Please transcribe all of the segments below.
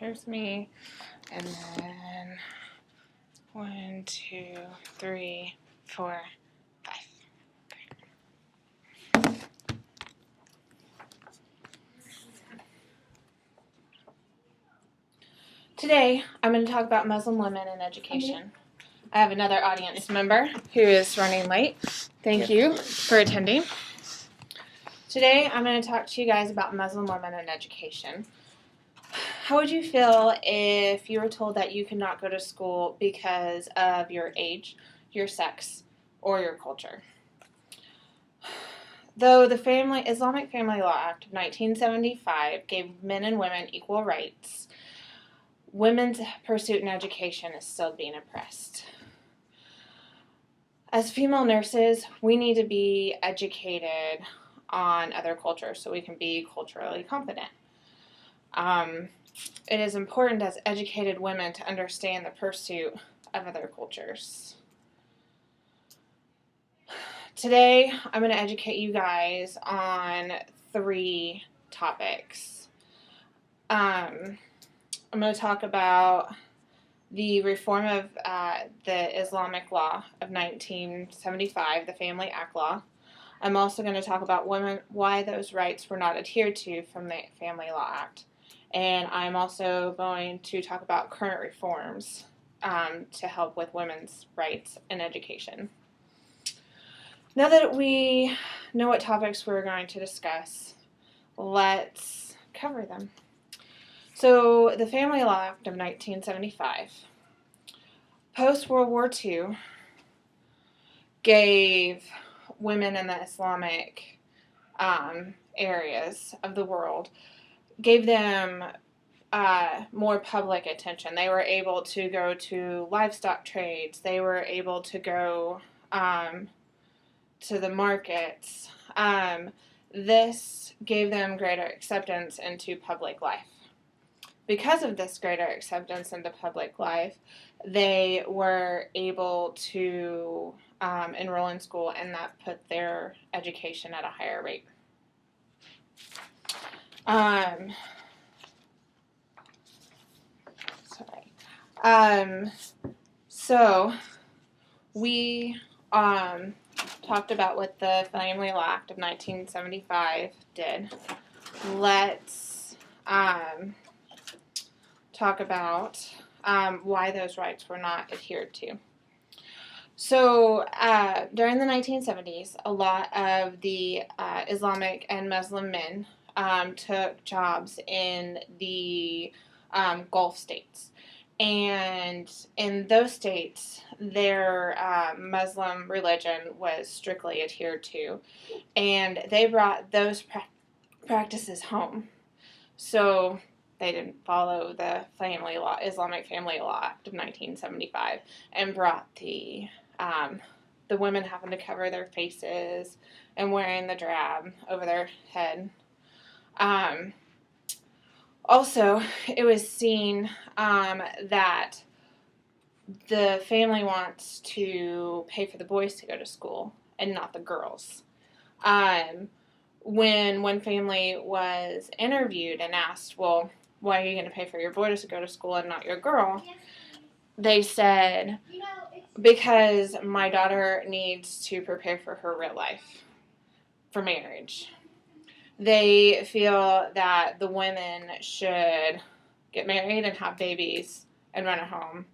here's me, and then 1, 2, 3, 4, 5. Today, I'm going to talk about Muslim women in education. I have another audience member who is running late. Thank you for attending. Today, I'm going to talk to you guys about Muslim women in education. How would you feel if you were told that you could not go to school because of your age, your sex, or your culture? Though the Islamic Family Law Act of 1975 gave men and women equal rights, women's pursuit in education is still being oppressed. As female nurses, we need to be educated on other cultures so we can be culturally competent. It is important as educated women to understand the pursuit of other cultures. Today, I'm going to educate you guys on 3 topics. I'm going to talk about the reform of the Islamic law of 1975, the Family Act Law. I'm also going to talk about women, why those rights were not adhered to from the Family Law Act. And I'm also going to talk about current reforms to help with women's rights in education. Now that we know what topics we're going to discuss, let's cover them. So, the Family Law Act of 1975, post-World War II, gave women in the Islamic areas of the world, gave them more public attention. They were able to go to livestock trades. They were able to go to the markets. This gave them greater acceptance into public life. Because of this greater acceptance into public life, they were able to enroll in school, and that put their education at a higher rate. So we talked about what the Family Law Act of 1975 did. Let's talk about why those rights were not adhered to. So during the 1970s, a lot of the Islamic and Muslim men took jobs in the Gulf states. And in those states, their Muslim religion was strictly adhered to. And they brought those practices home. So they didn't follow the Islamic Family Law Act of 1975 and brought the women having to cover their faces and wearing the drab over their head. Also, it was seen that the family wants to pay for the boys to go to school and not the girls. When one family was interviewed and asked, well, why are you going to pay for your boy to go to school and not your girl? They said, because my daughter needs to prepare for her real life, for marriage. They feel that the women should get married and have babies and run a home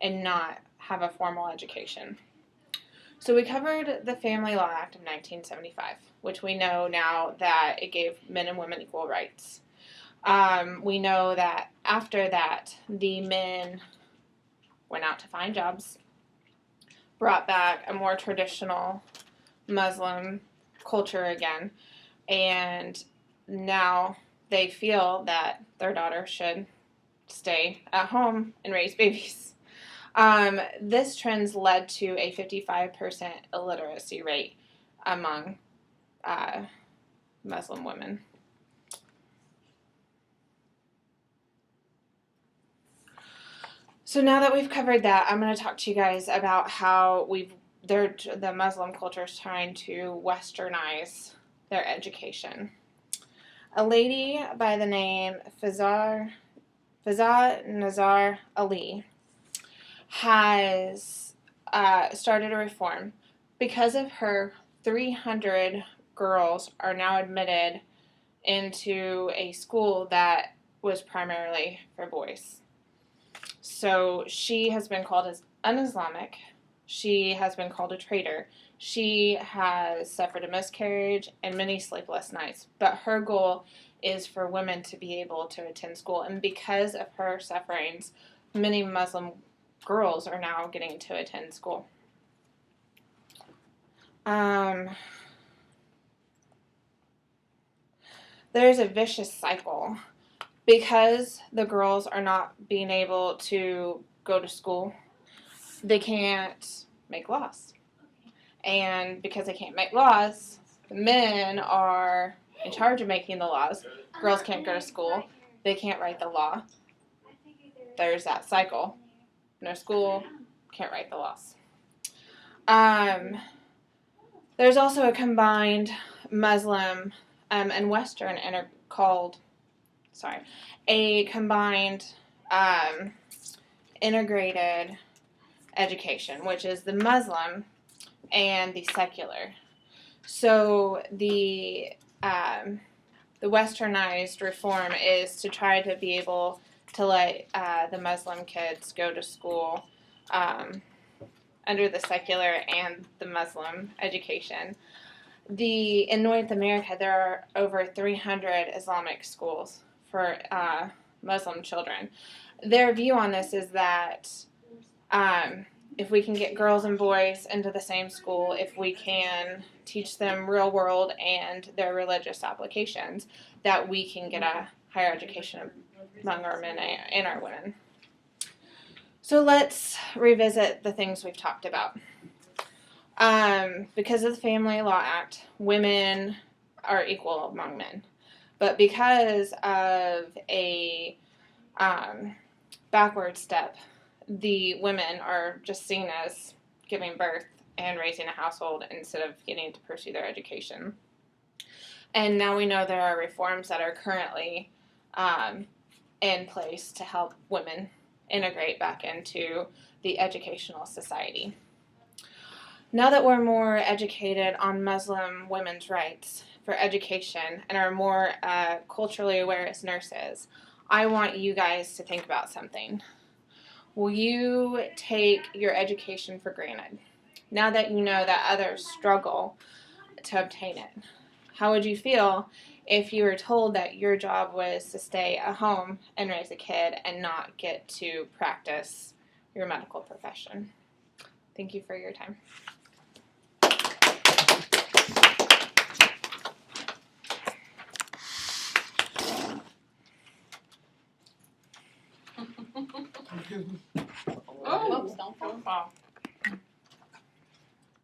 and not have a formal education. So we covered the Family Law Act of 1975, which we know now that it gave men and women equal rights. We know that after that, the men went out to find jobs, brought back a more traditional Muslim culture again, and now they feel that their daughter should stay at home and raise babies. This trend led to a 55% illiteracy rate among Muslim women. So now that we've covered that, I'm going to talk to you guys about how the Muslim culture is trying to westernize their education. A lady by the name Fazar Fazad Nazar Ali has started a reform. Because of her, 300 girls are now admitted into a school that was primarily for boys. So she has been called as un-Islamic. She has been called a traitor. She has suffered a miscarriage and many sleepless nights. But her goal is for women to be able to attend school. And because of her sufferings, many Muslim girls are now getting to attend school. There's a vicious cycle. Because the girls are not being able to go to school, they can't make laws. And because they can't make laws, the men are in charge of making the laws. Girls can't go to school. They can't write the law. There's that cycle. No school, can't write the laws. There's also a combined Muslim and Western a combined integrated education, which is the Muslim and the secular. So the westernized reform is to try to be able to let the Muslim kids go to school under the secular and the Muslim education. In North America, there are over 300 Islamic schools for Muslim children. Their view on this is that if we can get girls and boys into the same school, if we can teach them real world and their religious applications, that we can get a higher education among our men and our women. So let's revisit the things we've talked about. Because of the Family Law Act, women are equal among men. But because of a backward step, the women are just seen as giving birth and raising a household instead of getting to pursue their education. And now we know there are reforms that are currently in place to help women integrate back into the educational society. Now that we're more educated on Muslim women's rights for education and are more culturally aware as nurses, I want you guys to think about something. Will you take your education for granted now that you know that others struggle to obtain it? How would you feel if you were told that your job was to stay at home and raise a kid and not get to practice your medical profession? Thank you for your time. Oh, don't fall.